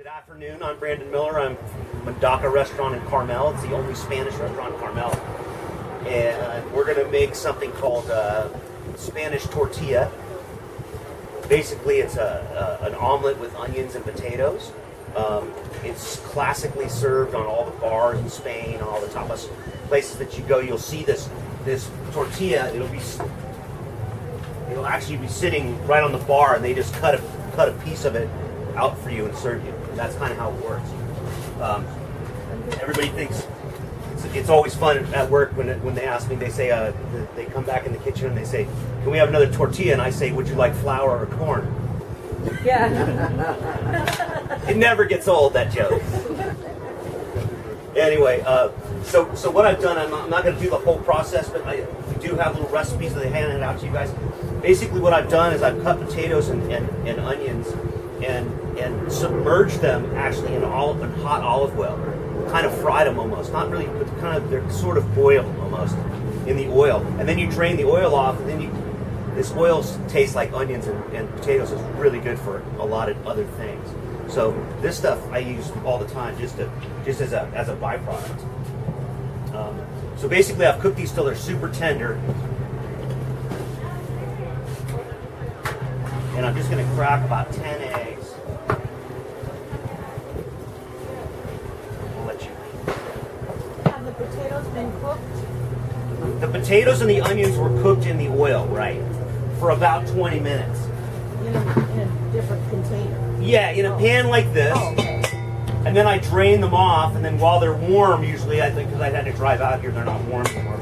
Good afternoon, I'm Brandon Miller. I'm from Mundaka restaurant in Carmel. It's the only Spanish restaurant in Carmel. And we're going to make something called Spanish tortilla. Basically, it's an omelet with onions and potatoes. It's classically served on all the bars in Spain, all the tapas places that you go. You'll see this tortilla. It'll actually be sitting right on the bar, and they just cut a piece of it out for you and serve you. That's kind of how it works. Everybody thinks it's always fun at work when they ask me. They say they come back in the kitchen and they say, "Can we have another tortilla?" And I say, "Would you like flour or corn?" Yeah. It never gets old, that joke. Anyway, so what I've done, I'm not going to do the whole process, but we do have little recipes that they handed out to you guys. Basically, what I've done is I've cut potatoes and onions and submerged them actually in hot olive oil, kind of fried them almost, not really, but they're sort of boiled almost in the oil, and then you drain the oil off, and then this oil tastes like onions and potatoes. Is really good for a lot of other things. So this stuff I use all the time just as a byproduct. So basically, I've cooked these till they're super tender, and I'm just going to crack about 10 eggs. I'll let you. Have the potatoes been cooked? The potatoes and the onions were cooked in the oil, right, for about 20 minutes. In a different container? Yeah, in a pan like this. Oh, okay. And then I drain them off, and then while they're warm, usually, I think, because I had to drive out here, they're not warm anymore,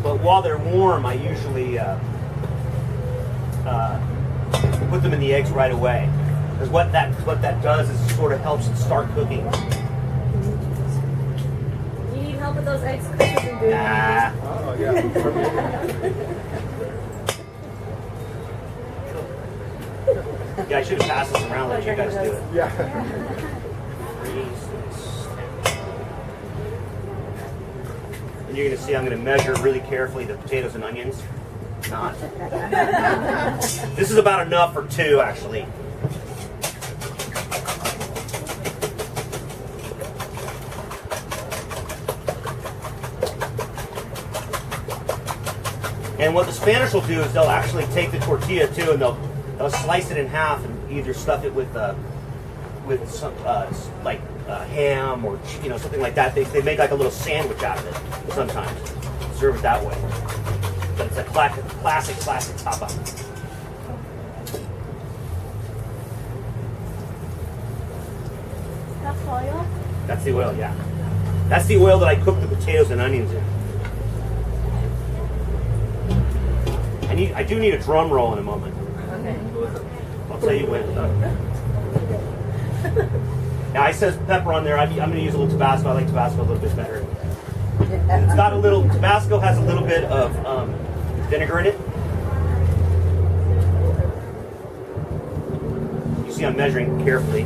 but while they're warm, I usually put them in the eggs right away. Because what that does is it sort of helps it start cooking. Do you need help with those eggs cooking? Nah. Oh, yeah. Yeah, I should have passed this around, let you guys do it. Yeah. And you're going to see I'm going to measure really carefully the potatoes and onions. Not. This is about enough for two, actually. And what the Spanish will do is they'll actually take the tortilla too, and they'll slice it in half and either stuff it with some ham or something like that. They make like a little sandwich out of it sometimes. Serve it that way. But it's a classic tapa. That's oil? That's the oil, yeah. That's the oil that I cook the potatoes and onions in. I do need a drum roll in a moment. Okay. I'll tell you when. Now, it says pepper on there. I'm going to use a little Tabasco. I like Tabasco a little bit better. And it's got Tabasco has a little bit of vinegar in it. You see I'm measuring carefully.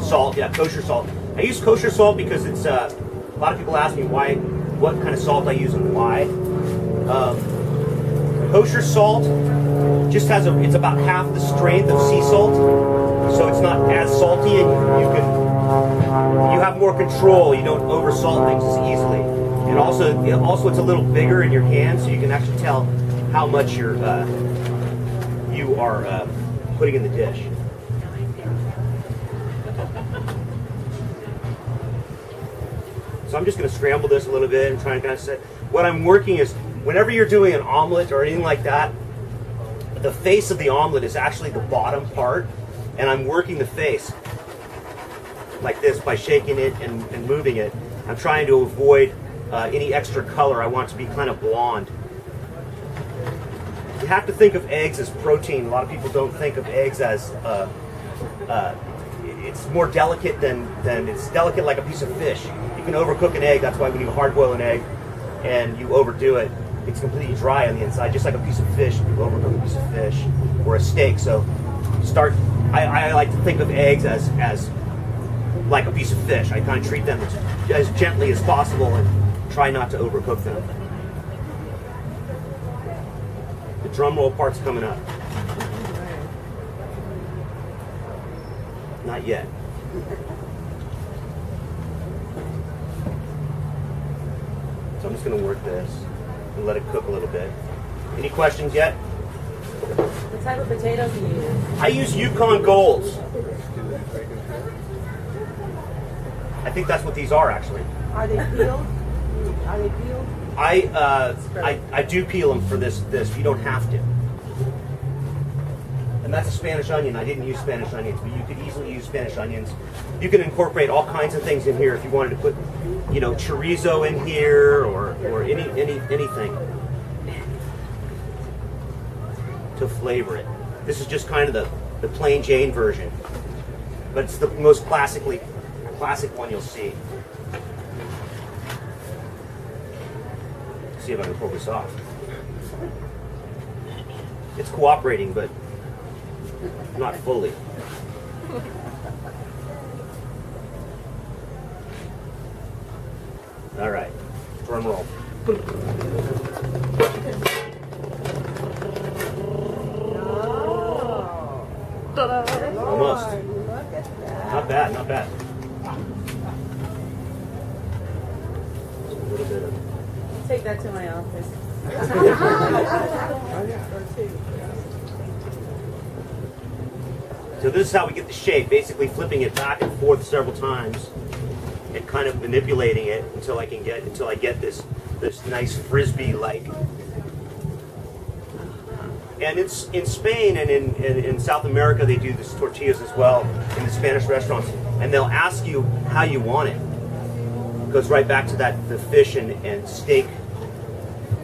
Salt, yeah, kosher salt. I use kosher salt because it's, a lot of people ask me what kind of salt I use and why. Kosher salt just it's about half the strength of sea salt, so it's not as salty, and you have more control. You don't over salt things as easily, and also it's a little bigger in your hand, so you can actually tell how much you are putting in the dish. So I'm just going to scramble this a little bit and try and kind of set. What I'm working is, whenever you're doing an omelet or anything like that, the face of the omelet is actually the bottom part, and I'm working the face like this by shaking it and moving it. I'm trying to avoid any extra color. I want it to be kind of blonde. You have to think of eggs as protein. A lot of people don't think of eggs as it's more delicate than it's delicate like a piece of fish. You can overcook an egg. That's why when you hard boil an egg and you overdo it, it's completely dry on the inside, just like a piece of fish. You overcook a piece of fish or a steak. So I like to think of eggs as like a piece of fish. I kind of treat them as gently as possible and try not to overcook them. The drum roll part's coming up. Not yet. So I'm just going to work this and let it cook a little bit. Any questions yet? What type of potatoes do you use? I use Yukon Golds. I think that's what these are actually. Are they peeled? Are they peeled? I do peel them for this. You don't have to. And that's a Spanish onion. I didn't use Spanish onions, but you could easily use Spanish onions. You can incorporate all kinds of things in here if you wanted to put, chorizo in here or anything to flavor it. This is just kind of the plain Jane version, but it's the most classic one you'll see. See if I can pull this off. It's cooperating, but not fully. All right, drum roll. Almost. Look at that. Not bad, not bad. Just a little bit of. Take that to my office. So this is how we get the shape, basically flipping it back and forth several times and kind of manipulating it until I get this nice frisbee like. And it's in Spain and in South America they do this tortillas as well in the Spanish restaurants, and they'll ask you how you want it. It goes right back to the fish and steak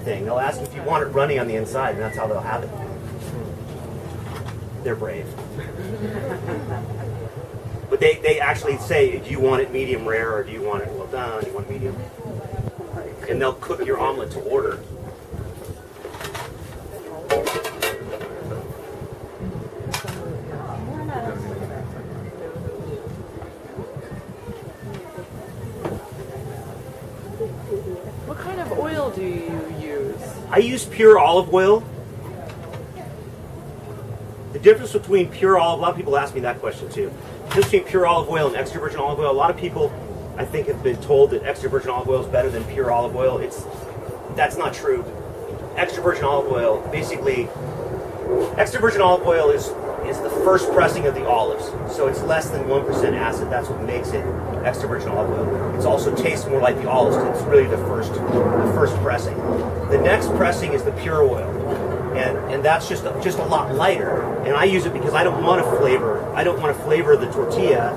thing. They'll ask if you want it runny on the inside, and that's how they'll have it. They're brave. But they actually say, do you want it medium rare or do you want it well done? Do you want medium? And they'll cook your omelet to order. What kind of oil do you use? I use pure olive oil. The difference between pure olive, a lot of people ask me that question too. The difference between pure olive oil and extra virgin olive oil, a lot of people I think have been told that extra virgin olive oil is better than pure olive oil. That's not true. Extra virgin olive oil, basically, extra virgin olive oil is the first pressing of the olives. So it's less than 1% acid. That's what makes it extra virgin olive oil. It also tastes more like the olives. It's really the first pressing. The next pressing is the pure oil. And that's just a lot lighter. And I use it because I don't want to flavor the tortilla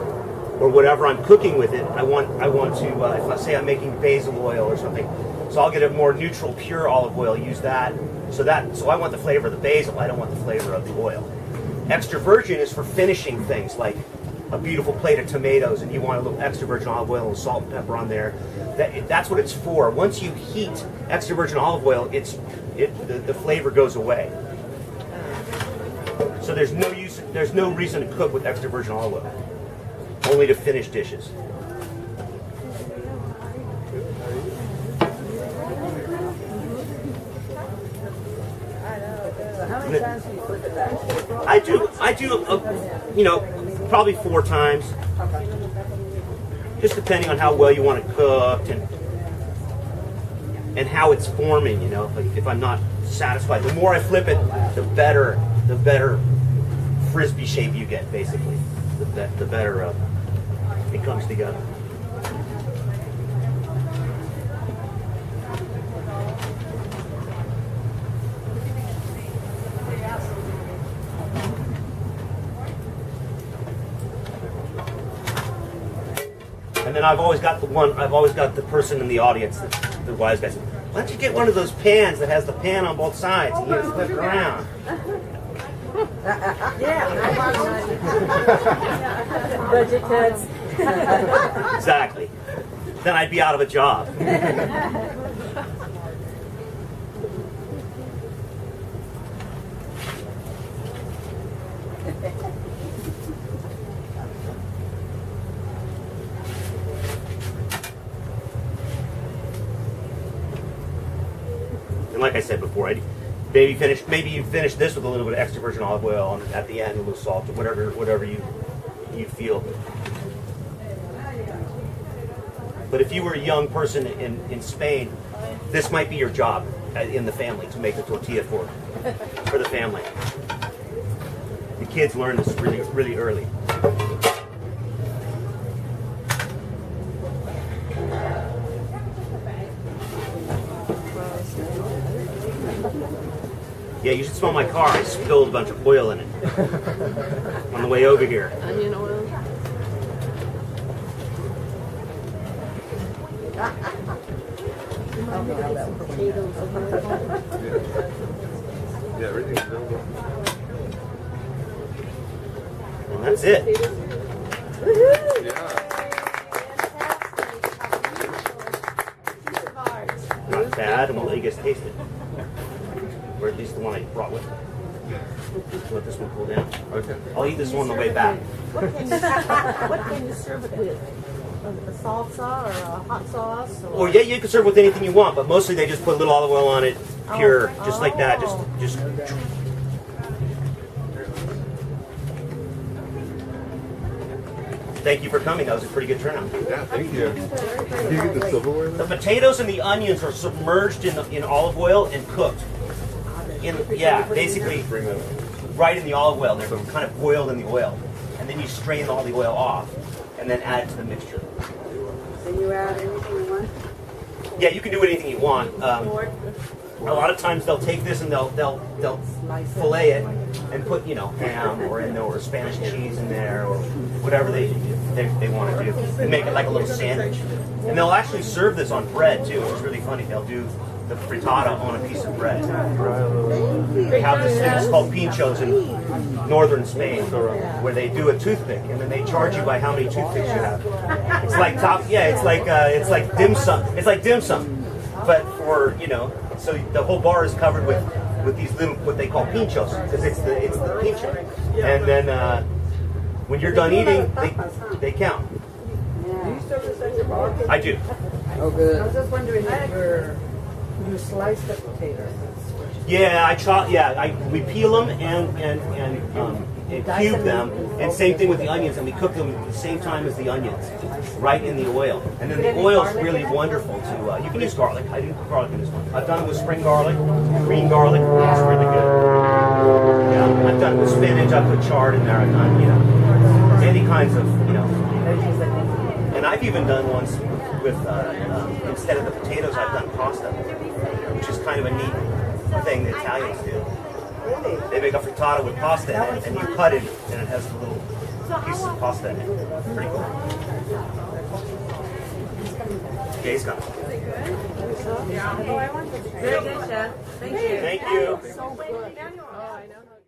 or whatever I'm cooking with it. I want to if I say I'm making basil oil or something, so I'll get a more neutral pure olive oil. Use that. So I want the flavor of the basil. I don't want the flavor of the oil. Extra virgin is for finishing things like a beautiful plate of tomatoes, and you want a little extra virgin olive oil and salt and pepper on there. That's what it's for. Once you heat extra virgin olive oil, the flavor goes away. So there's no reason to cook with extra virgin olive oil. Only to finish dishes. How many times do you flip it back? I do, probably 4 times. Just depending on how well you want it cooked and how it's forming. If I'm not satisfied, the more I flip it, the better frisbee shape you get. Basically, the better it comes together. And then I've always got the person in the audience, the wise guy said, why don't you get one of those pans that has the pan on both sides and you just flip it around? Budget cuts. Exactly. Then I'd be out of a job. And like I said before, maybe you finish this with a little bit of extra virgin olive oil, and at the end a little salt, whatever you you feel. But if you were a young person in Spain, this might be your job in the family to make the tortilla for the family. The kids learn this really, really early. Yeah, you should smell my car. I spilled a bunch of oil in it on the way over here. Onion oil. Yeah, everything's available. And that's it. Yeah. Not bad, and we'll let you guys taste it. Or at least the one I brought with me. Let this one cool down. Okay. I'll eat this one on the way back. What can you serve it with? A salsa or a hot sauce? Or yeah, you can serve with anything you want, but mostly they just put a little olive oil on it, pure, just like that. Just. Thank you for coming. That was a pretty good turnout. Yeah, thank you. Did you get the silverware? The potatoes and the onions are submerged in olive oil and cooked. Basically Bring that up. right in the olive oil. They're kind of boiled in the oil, and then you strain all the oil off, and then add it to the mixture. Can you add anything you want? Yeah, you can do anything you want. A lot of times they'll take this and they'll fillet it and put ham or Spanish cheese in there or whatever they want to do and make it like a little sandwich. And they'll actually serve this on bread too, which is really funny. They'll do the frittata on a piece of bread. They have this thing it's called pinchos in northern Spain, where they do a toothpick and then they charge you by how many toothpicks you have. It's like it's like dim sum. It's like dim sum, but for so the whole bar is covered with these little what they call pinchos because it's the pincho. And then when you're done eating, they count. Do you serve this at your bar? I do. Oh, good. I was just wondering if you slice the potatoes. Yeah, I chop. Yeah, we peel them and cube them, and same thing with the onions, and we cook them at the same time as the onions, right in the oil. And then the oil is really wonderful to. You can use garlic. I didn't put garlic in this one. I've done it with spring garlic, green garlic. It's really good. Yeah, I've done it with spinach. I put chard in there. I've done any kinds of And I've even done ones with instead of the potatoes, I've done pasta, which is kind of a neat thing the Italians do. They make a frittata with pasta in it, and you cut it, and it has the little pieces of pasta in it. Pretty cool. Jay's got it. Very good, chef. Thank you. Thank you. Oh, I know.